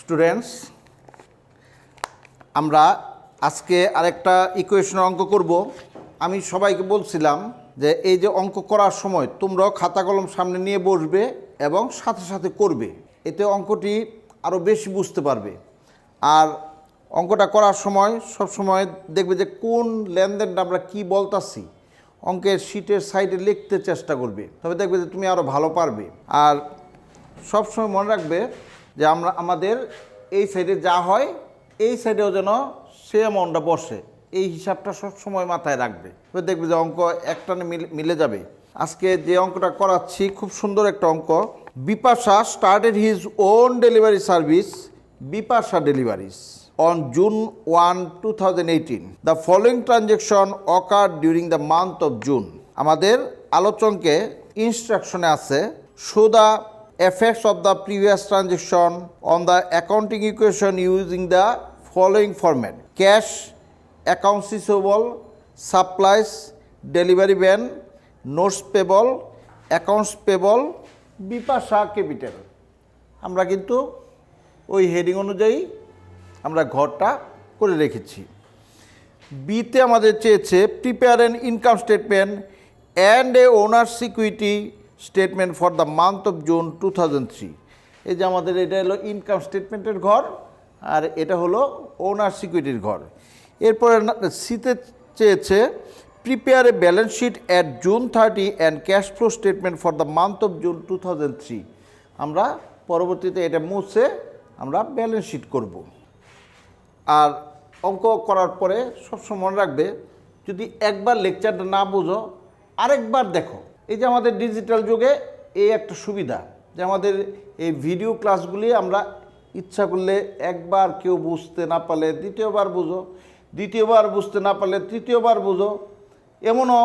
Students, আমরা আজকে আরেকটা ইকুয়েশনের অঙ্ক করব। আমি সবাইকে বলছিলাম যে এই যে অঙ্ক করার সময় তোমরাও খাতা কলম সামনে নিয়ে বসবে এবং সাথে সাথে করবে, এতে অঙ্কটি আরও বেশি বুঝতে পারবে। আর অঙ্কটা করার সময় সব সময় দেখবে যে কোন লেনদেনটা আমরা কী বলতাছি অঙ্কের শিটের সাইডে লিখতে চেষ্টা করবে, তবে দেখবে যে তুমি আরও ভালো পারবে। আর সবসময় মনে রাখবে যে আমাদের এই সাইডে যা হয় এই সাইডেও যেন সে অ্যামাউন্টটা বসে, এই হিসাবটা সবসময় মাথায় রাখবে, তবে দেখবে যে অঙ্ক একটানে মিলে যাবে। আজকে যে অঙ্কটা করাচ্ছি খুব সুন্দর একটা অঙ্ক। Bipasha started his own delivery service Bipasha deliveries on June 1, 2018. The following transaction occurred during the month of June. আমাদের আলোচনাকে ইনস্ট্রাকশনে আছে show the effects of the previous transaction on the accounting equation using the following format: cash, accounts receivable, supplies, delivery van, notes payable, accounts payable, Bipasha capital. আমরা কিন্তু ওই heading অনুযায়ী আমরা ঘরটা করে রেখেছি। বিতে আমাদের চেয়েছে prepare an income statement and a owners equity statement for the month of June 2003। এই যে আমাদের এটা হলো ইনকাম স্টেটমেন্টের ঘর আর এটা হলো ওনার্স ইকুইটির ঘর। এরপরে সিতে চেয়েছে prepare a balance sheet at June 30 and cash flow statement for the month of June 2003। আমরা পরবর্তীতে এটা মুছে আমরা ব্যালেন্স শিট করব। আর অঙ্ক করার পরে সবসময় মনে রাখবে, যদি একবার লেকচারটা না বুঝো আরেকবার দেখো। এই যে আমাদের ডিজিটাল যুগে এই একটা সুবিধা যে আমাদের এই ভিডিও ক্লাসগুলি আমরা ইচ্ছা করলে একবার কেউ বুঝতে না পারলে দ্বিতীয়বার বুঝো, দ্বিতীয়বার বুঝতে না পারলে তৃতীয়বার বুঝো। এমনও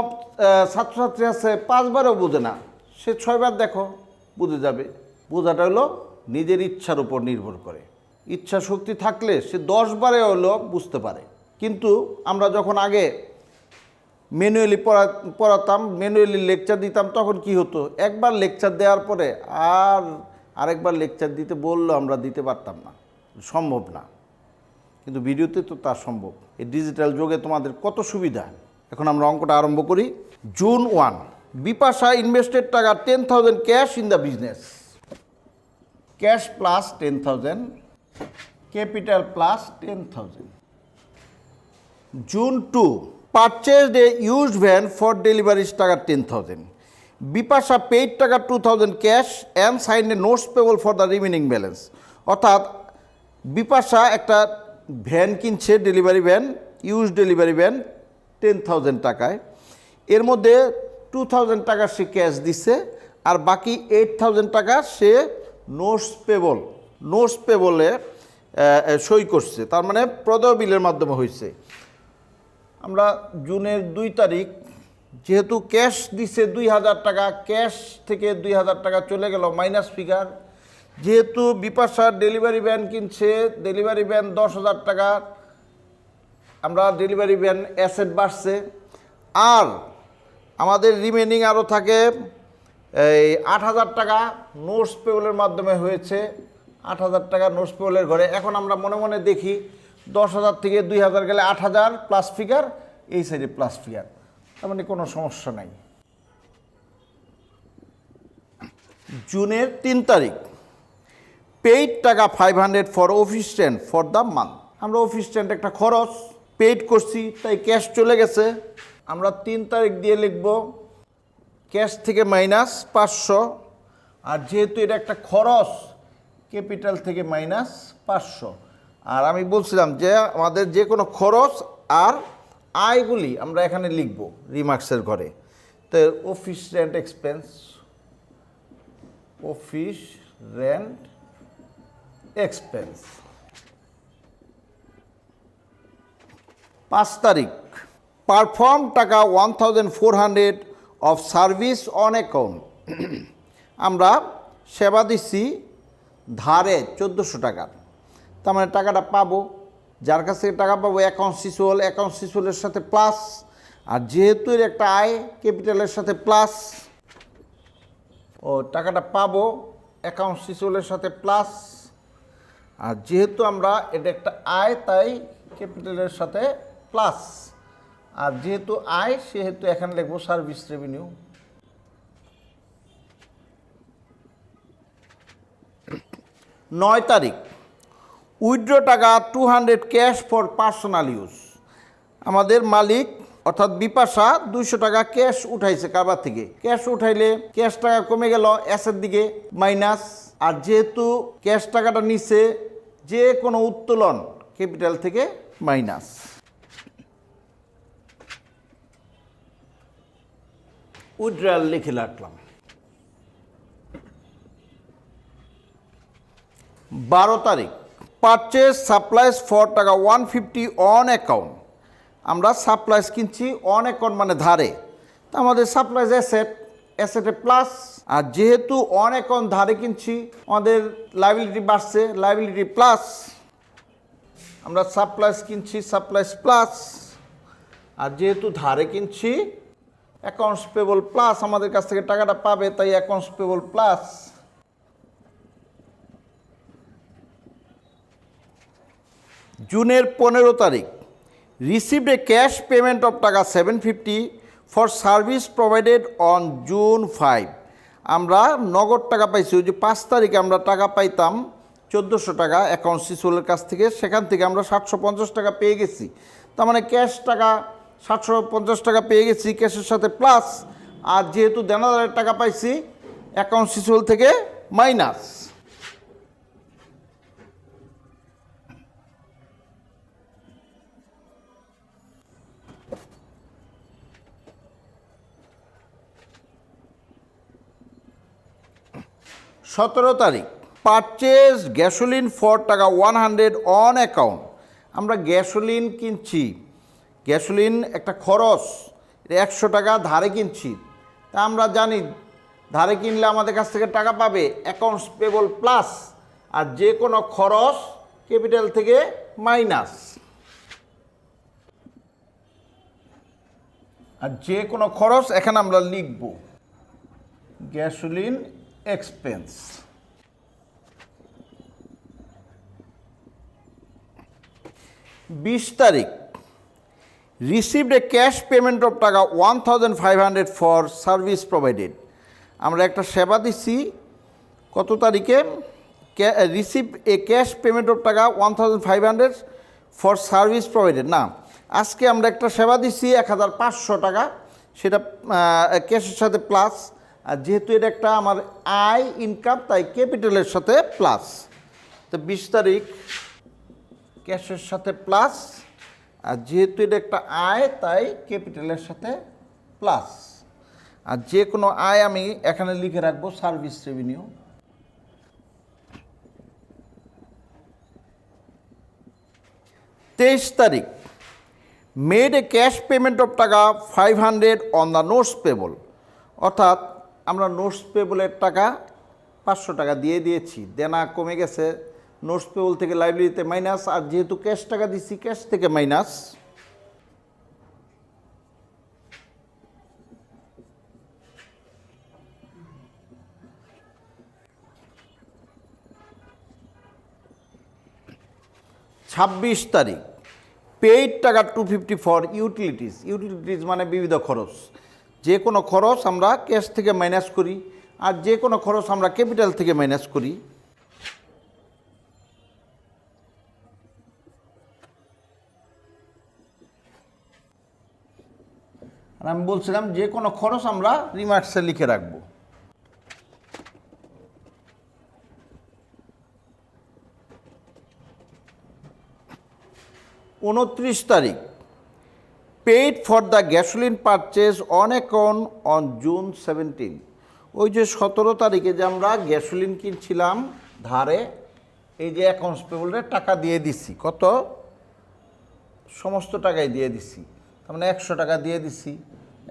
ছাত্রছাত্রী আছে 5 বারও বোঝে না, সে 6 বার দেখো বুঝে যাবে। বোঝাটা হলো নিজের ইচ্ছার উপর নির্ভর করে। ইচ্ছা শক্তি থাকলে সে 10 বারে হলো বুঝতে পারে। কিন্তু আমরা যখন আগে ম্যানুয়ালি পড়াতাম, ম্যানুয়ালি লেকচার দিতাম, তখন কি হতো, একবার লেকচার দেওয়ার পরে আর আরেকবার লেকচার দিতে বললেও আমরা দিতে পারতাম না, সম্ভব না। কিন্তু ভিডিওতে তো তা সম্ভব। এই ডিজিটাল যুগে তোমাদের কত সুবিধা। এখন আমরা অঙ্কটা আরম্ভ করি। জুন 1, বিপাশা ইনভেস্টেড টাকা 10,000 cash in the business. Cash plus 10,000, capital plus 10,000. June 2, purchased a used van for delivery টাকা 10,000. বিপাশা পেইড টাকা 2,000 cash and signed A notes payable for the remaining balance. অর্থাৎ বিপাশা একটা ভ্যান কিনছে, delivery van, use delivery van 10,000 টাকায়। এর মধ্যে 2,000 টাকা সে cash দিছে আর বাকি 8,000 টাকা সে নোটস পেবলে সই করছে, তার মানে প্রদেয় বিলের মাধ্যমে হয়েছে। আমরা জুনের 2 তারিখ, যেহেতু ক্যাশ দিছে 2,000 টাকা, ক্যাশ থেকে 2,000 টাকা চলে গেল মাইনাস ফিগার। যেহেতু বিপাশা ডেলিভারি ভ্যান কিনছে, ডেলিভারি ভ্যান 10,000 টাকা, আমরা ডেলিভারি ভ্যান অ্যাসেট বাড়ছে। আর আমাদের রিমেনিং আরও থাকে এই 8,000 টাকা নোটস পেবলের মাধ্যমে হয়েছে। 8,000 টাকা নোটস পেবলের ঘরে। এখন আমরা মনে মনে দেখি 10,000 থেকে 2,000 গেলে 8,000 প্লাস ফিগার, এই সাইডে প্লাস ফিগার, তার মানে কোনো সমস্যা নাই। জুনের 3 তারিখ, পেইড টাকা 500 for office rent for the month. আমরা অফিস রেন্ট একটা খরচ পেইড করছি, তাই ক্যাশ চলে গেছে। আমরা 3 তারিখ দিয়ে লিখব ক্যাশ থেকে মাইনাস 500, আর যেহেতু এটা একটা খরচ ক্যাপিটাল থেকে মাইনাস 500। আর আমি বলছিলাম যে আমাদের যে কোনো খরচ আর আয়গুলি আমরা এখানে লিখব রিমার্কসের ঘরে। তো office rent expense, office rent expense. 5 তারিখ, পারফর্ম টাকা 1,400 অফ সার্ভিস অন অ্যাকাউন্ট। আমরা সেবা দিচ্ছি ধারে 1,400 টাকার, তার মানে টাকাটা পাবো, যার কাছ থেকে টাকা পাবো অ্যাকাউন্টস রিসিভেবলের সাথে প্লাস, আর যেহেতু এর একটা আয় ক্যাপিটালের সাথে প্লাস, ও টাকাটা পাবো অ্যাকাউন্টস রিসিভেবলের সাথে প্লাস, আর যেহেতু আমরা এটা একটা আয় তাই ক্যাপিটালের সাথে প্লাস, আর যেহেতু আয় সেহেতু এখানে লিখবো সার্ভিস রেভিনিউ। 9 তারিখ উইথড্র টাকা 200 ক্যাশ ফর পার্সোনাল ইউজ। আমাদের মালিক অর্থাৎ বিপাশা 200 টাকা ক্যাশ উঠাইছে কারবার থেকে। ক্যাশ উঠাইলে ক্যাশ টাকা কমে গেল অ্যাসের দিকে মাইনাস, আর যেহেতু ক্যাশ টাকাটা নিচে যে কোনো উত্তোলন ক্যাপিটাল থেকে মাইনাস। উইথড্রয়াল লিখে রাখলাম। 12 তারিখ পারচেজ সাপ্লাইজ ফর টাকা 150 অন অ্যাকাউন্ট। আমরা সাপ্লাইজ কিনছি অন অ্যাকাউন্ট মানে ধারে, তো আমাদের সাপ্লাইজ অ্যাসেটে প্লাস, আর যেহেতু অন অ্যাকাউন্ট ধারে কিনছি আমাদের লাইবিলিটি বাড়ছে, লাইবিলিটি প্লাস। আমরা সাপ্লাইজ কিনছি সাপ্লাইজ প্লাস, আর যেহেতু ধারে কিনছি অ্যাকাউন্টস পেবল প্লাস, আমাদের কাছ থেকে টাকাটা পাবে তাই অ্যাকাউন্টস পেবল প্লাস। জুনের 15 তারিখ received a cash payment of টাকা 750 for service provided on June 5। আমরা নগদ টাকা পাইছি, ওই যে 5 তারিখে আমরা টাকা পাইতাম 1400 টাকা অ্যাকাউন্ট সিসুলের কাছ থেকে, সেখান থেকে আমরা 750 টাকা পেয়ে গেছি। তার মানে ক্যাশ টাকা 750 টাকা পেয়ে গেছি ক্যাশের সাথে প্লাস, আর যেহেতু দেনাদারের টাকা পাইছি অ্যাকাউন্ট সিসুল থেকে মাইনাস। সতেরো তারিখ পারচেজ গ্যাসোলিন ফর টাকা 100 অন অ্যাকাউন্ট। আমরা গ্যাসোলিন কিনছি, গ্যাসোলিন একটা খরচ, 100 টাকা ধারে কিনছি, তা আমরা জানি ধারে কিনলে আমাদের কাছ থেকে টাকা পাবে অ্যাকাউন্টস পেবল প্লাস, আর যে কোনো খরচ ক্যাপিটাল থেকে মাইনাস। আর যে কোনো খরচ এখানে আমরা লিখব গ্যাসোলিন এক্সপেন্স। 20 তারিখ received a cash payment of টাকা 1500 ফর সার্ভিস প্রোভাইডেড। আমরা একটা সেবা দিচ্ছি কত তারিখে, receive a cash payment of টাকা 1500 ফর সার্ভিস প্রোভাইডেড না, আজকে আমরা একটা সেবা দিচ্ছি 1500 টাকা, সেটা ক্যাশের সাথে প্লাস, আর যেহেতু এটা একটা আমার আয় ইনকাম তাই ক্যাপিটালের সাথে প্লাস। তো 20 তারিখ ক্যাশের সাথে প্লাস, আর যেহেতু এটা একটা আয় তাই ক্যাপিটালের সাথে প্লাস, আর যে কোনো আয় আমি এখানে লিখে রাখবো সার্ভিস রেভিনিউ। 23 তারিখ made a cash payment of টাকা 500 অন দ্য নোটস পেবল। অর্থাৎ আমরা নোটস পেবলের টাকা 500 টাকা দিয়ে দিয়েছি, দেনা কমে গেছে, নোটস পেবল থেকে লাইব্রেরিতে মাইনাস, আর যেহেতু ক্যাশ টাকা দিচ্ছি ক্যাশ থেকে মাইনাস। ছাব্বিশ তারিখ পেইড টাকা 250 ফর ইউটিলিটিস। ইউটিলিটিস মানে বিবিধ খরচ, যে কোনো খরচ আমরা ক্যাশ থেকে মাইনাস করি, আর যে কোনো খরচ আমরা ক্যাপিটাল থেকে মাইনাস করি। আর আমি বলছিলাম যে কোনো খরচ আমরা রিমার্কসে লিখে রাখবো। 29 তারিখ paid for the gasoline purchase on account on June 17। ওই যে 17 তারিখে যে আমরা গ্যাসোলিন কিনছিলাম ধারে, এই যে অ্যাকাউন্টস পেবলের টাকা দিয়ে দিছি, কত সমস্ত টাকাই দিয়ে দিছি, তার মানে 100 টাকা দিয়ে দিছি,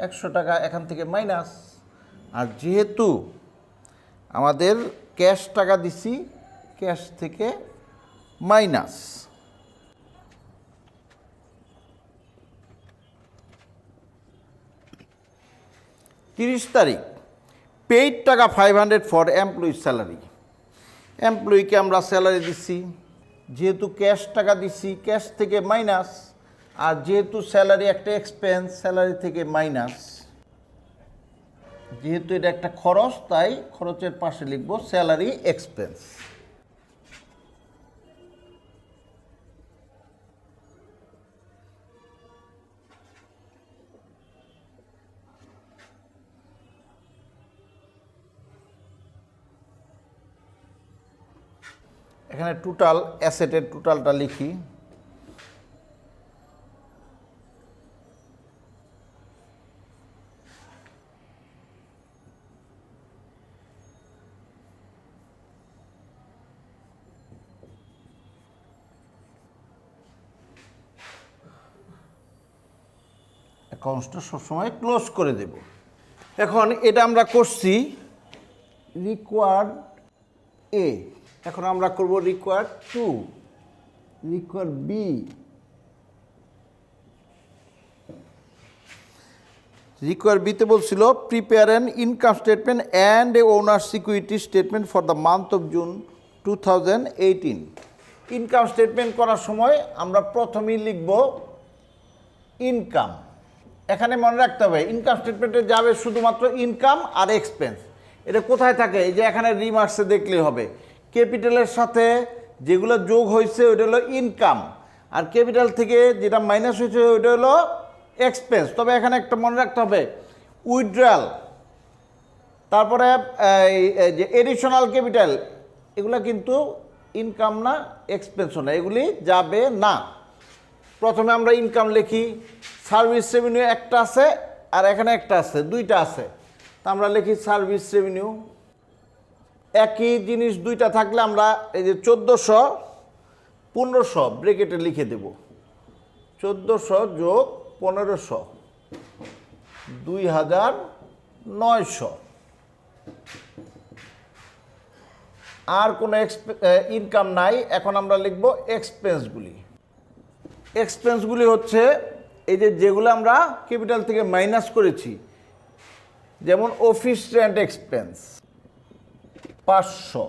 100 টাকা এখান থেকে মাইনাস, আর যেহেতু আমাদের ক্যাশ টাকা দিছি ক্যাশ থেকে মাইনাস। 30 তারিখ পেইড টাকা 500 ফর এমপ্লয়ি স্যালারি। এমপ্লয়িকে আমরা স্যালারি দিচ্ছি যেহেতু ক্যাশ টাকা দিছি ক্যাশ থেকে মাইনাস, আর যেহেতু স্যালারি একটা এক্সপেন্স স্যালারি থেকে মাইনাস, যেহেতু এটা একটা খরচ তাই খরচের পাশে লিখব স্যালারি এক্সপেন্স। এখানে টোটাল অ্যাসেটের টোটালটা লিখি। অ্যাকাউন্টসটা সবসময় ক্লোজ করে দেব। এখন এটা আমরা করছি রিকোয়ার্ড এ, এখন আমরা করব রিকোয়ার্ড 2, রিকোয়ার্ড বি। রিকোয়ার্ড বিতে বলছিল prepare an income statement and a owner security statement for the month of June 2018। Income statement করার সময় আমরা প্রথমেই লিখব ইনকাম। এখানে মনে রাখতে হবে ইনকাম স্টেটমেন্টে যাবে শুধুমাত্র ইনকাম আর এক্সপেন্স। এটা কোথায় থাকে? এই যে এখানে রিমার্কসে দেখলেই হবে। ক্যাপিটালের সাথে যেগুলো যোগ হয়েছে ওইটা হলো ইনকাম, আর ক্যাপিটাল থেকে যেটা মাইনাস হয়েছে ওইটা হলো এক্সপেন্স। তবে এখানে একটা মনে রাখতে হবে উইথড্রয়াল, তারপরে এই যে এডিশনাল ক্যাপিটাল, এগুলো কিন্তু ইনকাম না এক্সপেন্সও না, এগুলি যাবে না। প্রথমে আমরা ইনকাম লিখি, সার্ভিস রেভিনিউ একটা আছে আর এখানে একটা আছে, দুইটা আছে, তা আমরা লিখি সার্ভিস রেভিনিউ। একই জিনিস দুইটা থাকলে আমরা এই যে 1400 1500 ব্রেকেটে লিখে দেব। 1400 যোগ 1500 2900। আর কোনো ইনকাম নাই। এখন আমরা লিখব এক্সপেন্সগুলি। এক্সপেন্সগুলি হচ্ছে এই যে যেগুলো আমরা ক্যাপিটাল থেকে মাইনাস করেছি, যেমন অফিস রেন্ট এক্সপেন্স 500,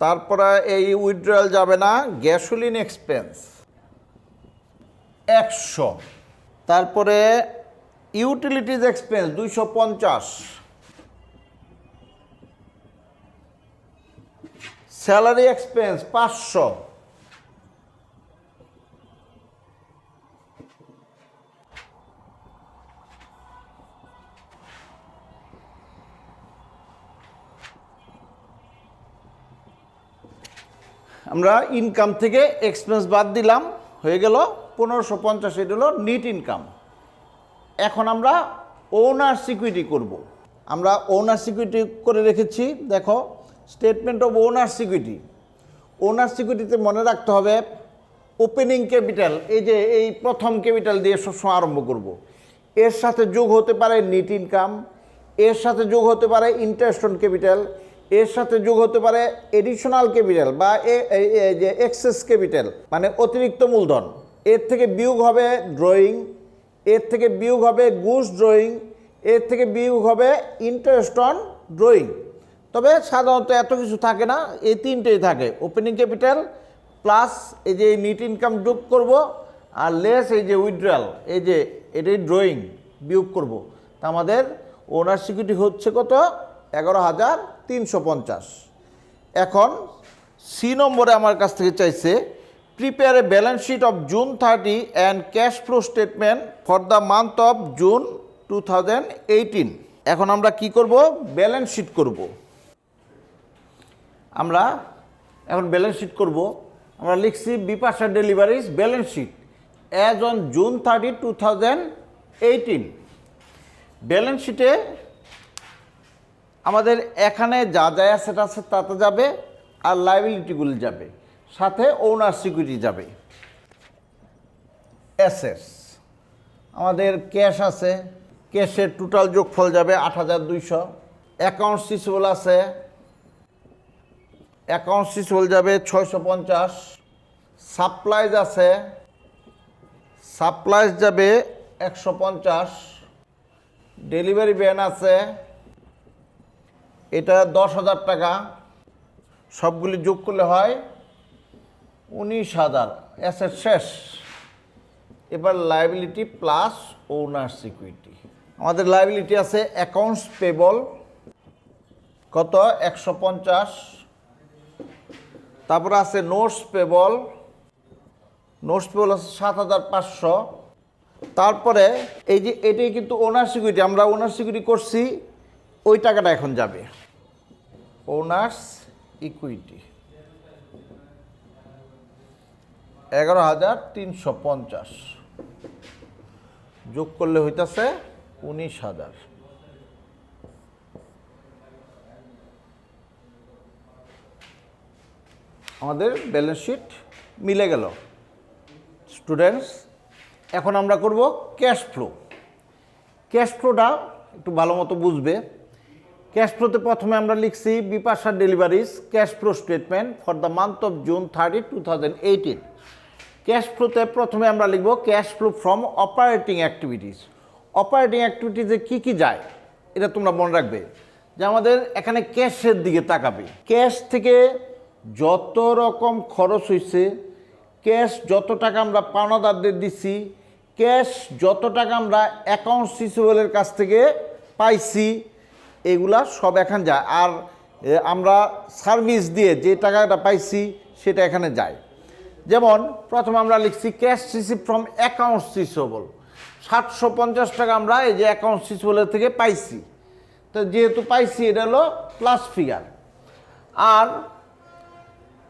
তারপরে এই উইথড্রয়াল যাবে না, গ্যাসোলিন এক্সপেন্স 100, তারপরে ইউটিলিটিজ এক্সপেন্স 250, স্যালারি এক্সপেন্স 500, আমরা ইনকাম থেকে এক্সপেন্স বাদ দিলাম, হয়ে গেল 1550। এটা হলো নিট ইনকাম। এখন আমরা ওনার সিকিউরিটি করব। আমরা ওনার সিকিউরিটি করে রেখেছি, দেখো স্টেটমেন্ট অফ ওনার সিকিউরিটি। ওনার সিকিউরিটিতে মনে রাখতে হবে ওপেনিং ক্যাপিটাল, এই যে এই প্রথম ক্যাপিটাল দিয়ে সবসময় আরম্ভ করব। এর সাথে যোগ হতে পারে নিট ইনকাম, এর সাথে যোগ হতে পারে ইন্টারেস্ট অন ক্যাপিটাল, এর সাথে যোগ হতে পারে এডিশনাল ক্যাপিটাল বা যে এক্সেস ক্যাপিটাল মানে অতিরিক্ত মূলধন। এর থেকে বিয়োগ হবে ড্রয়িং, এর থেকে বিয়োগ হবে গুডস ড্রয়িং, এর থেকে বিয়োগ হবে ইন্টারেস্ট অন ড্রয়িং। তবে সাধারণত এত কিছু থাকে না, এই তিনটেই থাকে, ওপেনিং ক্যাপিটাল প্লাস এই যে নিট ইনকাম যোগ করব, আর লেস এই যে উইথড্রয়াল, এই যে এটাই ড্রয়িং বিয়োগ করব। তা আমাদের ওনার সিকিউরিটি হচ্ছে কত? 11,350। এখন সি নম্বরে আমার কাছ থেকে চাইছে prepare a balance sheet of June 30 and cash flow statement for the month of June 2018। এখন আমরা কি করব? ব্যালেন্স শিট করব। আমরা এখন ব্যালেন্স শিট করব। আমরা লিখছি Bipasha deliveries balance sheet as on June 30, 2018। Balance শিটে আমাদের এখানে যা যা অ্যাসেট আছে তাতে যাবে, আর লাইবিলিটিগুলি যাবে, সাথে ওনার সিকিউরিটি যাবে। অ্যাসেটস আমাদের ক্যাশ আছে, ক্যাশের টোটাল যোগফল যাবে 8,200। অ্যাকাউন্টস রিসিভেবল আছে, অ্যাকাউন্টস রিসিভেবল যাবে 650। সাপ্লাইজ আছে, সাপ্লাইজ যাবে 150। ডেলিভারি ভ্যান আছে, এটা 10,000 টাকা। সবগুলি যোগ করলে হয় 19,000। অ্যাসেট শেষ। এবার লায়াবিলিটি প্লাস ওনার্স ইকুইটি। আমাদের লায়াবিলিটি আছে অ্যাকাউন্টস পেবল কত 150, তারপরে আছে নোটস পেবল আছে 7,500। তারপরে এই যে এটাই কিন্তু ওনার্স ইকুইটি, আমরা ওনার্স ইকুইটি করছি, ওই টাকাটা এখন যাবে ওনার্স ইকুইটি 11,350 যোগ করলে হইতাছে 19,000। আমাদের ব্যালেন্স শিট মিলে গেল। স্টুডেন্টস, এখন আমরা করব ক্যাশ ফ্লো। ক্যাশ ফ্লোটা একটু ভালো মতো বুঝবে। ক্যাশ ফ্লোতে প্রথমে আমরা লিখছি Bipasha deliveries cash flow statement for the month of June 30, 2018। Cash ফ্লোতে প্রথমে আমরা লিখব cash flow from operating activities. Operating অ্যাক্টিভিটিসে কী কী যায় এটা তোমরা মনে রাখবে, যে আমাদের এখানে ক্যাশের দিকে তাকাবে। ক্যাশ থেকে যত রকম খরচ হয়েছে, ক্যাশ যত টাকা আমরা পাওনাদারদের দিচ্ছি, ক্যাশ যত টাকা আমরা অ্যাকাউন্টস রিসিভেবলের কাছ থেকে পাইছি, এগুলা সব এখানে যায়। আর আমরা সার্ভিস দিয়ে যে টাকাটা পাইছি সেটা এখানে যায়। যেমন প্রথমে আমরা লিখছি cash receive from accounts receivable 750 টাকা আমরা এই যে অ্যাকাউন্টস রিসিভেবলের থেকে পাইছি। তো যেহেতু পাইছি এটা হলো প্লাস ফিগার। আর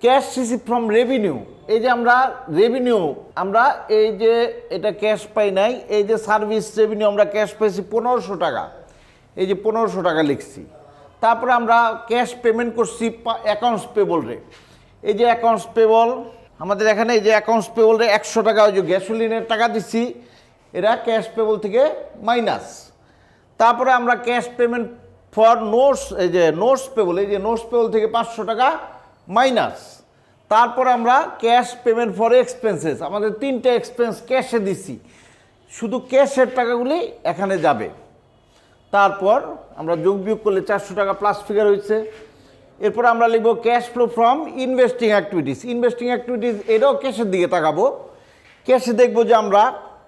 ক্যাশ রিসিভ ফ্রম রেভিনিউ, এই যে আমরা রেভিনিউ আমরা এই যে এটা ক্যাশ পাই নাই, এই যে সার্ভিস রেভিনিউ আমরা ক্যাশ পাইছি 1500 টাকা, এই যে 1500 টাকা লিখছি। তারপরে আমরা ক্যাশ পেমেন্ট করছি অ্যাকাউন্টস পেবল রে, এই যে অ্যাকাউন্টস পেবল আমাদের এখানে এই যে অ্যাকাউন্টস পেবল রে 100 টাকা ওই যে গ্যাসোলিনের টাকা দিচ্ছি, এরা ক্যাশ পেবল থেকে মাইনাস। তারপরে আমরা ক্যাশ পেমেন্ট ফর নোটস, এই যে নোটস পেবল, এই যে নোটস পেবল থেকে 500 টাকা মাইনাস। তারপরে আমরা ক্যাশ পেমেন্ট ফর এক্সপেন্সেস, আমাদের 3টে এক্সপেন্স ক্যাশে দিচ্ছি, শুধু ক্যাশের টাকাগুলি এখানে যাবে। তারপর আমরা যোগ বিয়োগ করলে 400 টাকা প্লাস ফিগার হয়েছে। এরপর আমরা লিখব cash flow from investing activities. Investing activities এটাও ক্যাশের দিকে তাকাবো। ক্যাশে দেখবো যে আমরা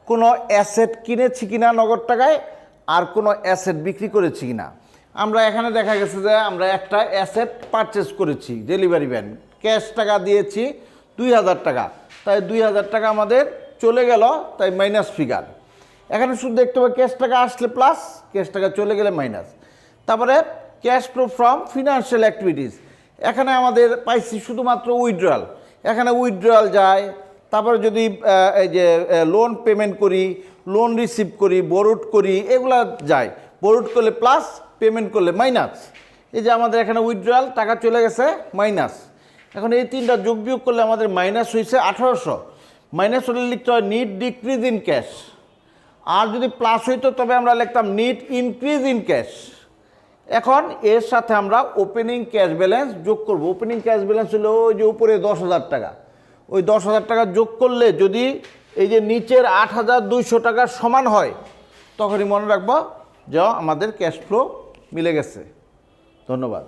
কোনো অ্যাসেট কিনেছি কিনা নগদ টাকায়, আর কোনো অ্যাসেট বিক্রি করেছি কিনা। আমরা এখানে দেখা গেছে যে আমরা একটা অ্যাসেট পারচেস করেছি, ডেলিভারি ভ্যান, ক্যাশ টাকা দিয়েছি 2000 টাকা, তাই 2000 টাকা আমাদের চলে গেল, তাই মাইনাস ফিগার। এখানে শুধু দেখতে হবে ক্যাশ টাকা আসলে প্লাস, ক্যাশ টাকা চলে গেলে মাইনাস। তারপরে cash flow from financial activities, এখানে আমাদের পাইছি শুধুমাত্র উইথড্রয়াল, এখানে উইথড্রয়াল যায়। তারপরে যদি এই যে লোন পেমেন্ট করি, লোন রিসিভ করি, বরোড করি, এগুলা যায়। বরোড করলে প্লাস, পেমেন্ট করলে মাইনাস। এই যে আমাদের এখানে উইথড্রয়াল টাকা চলে গেছে মাইনাস। এখন এই তিনটা যোগ বিয়োগ করলে আমাদের মাইনাস হয়েছে 1800। মাইনাস হলে লিখতে হয় নিট ডিক্রিজ ইন ক্যাশ, আর যদি প্লাস হইতো তবে আমরা লিখতাম নিট ইনক্রিজ ইন ক্যাশ। এখন এর সাথে আমরা ওপেনিং ক্যাশ ব্যালেন্স যোগ করব। ওপেনিং ক্যাশ ব্যালেন্স হলো ওই যে উপরে 10,000 টাকা, ওই 10,000 টাকা যোগ করলে যদি এই যে নিচের 8,200 টাকার সমান হয়, তখনই মনে রাখবো যে আমাদের ক্যাশ ফ্লো মিলে গেছে। ধন্যবাদ।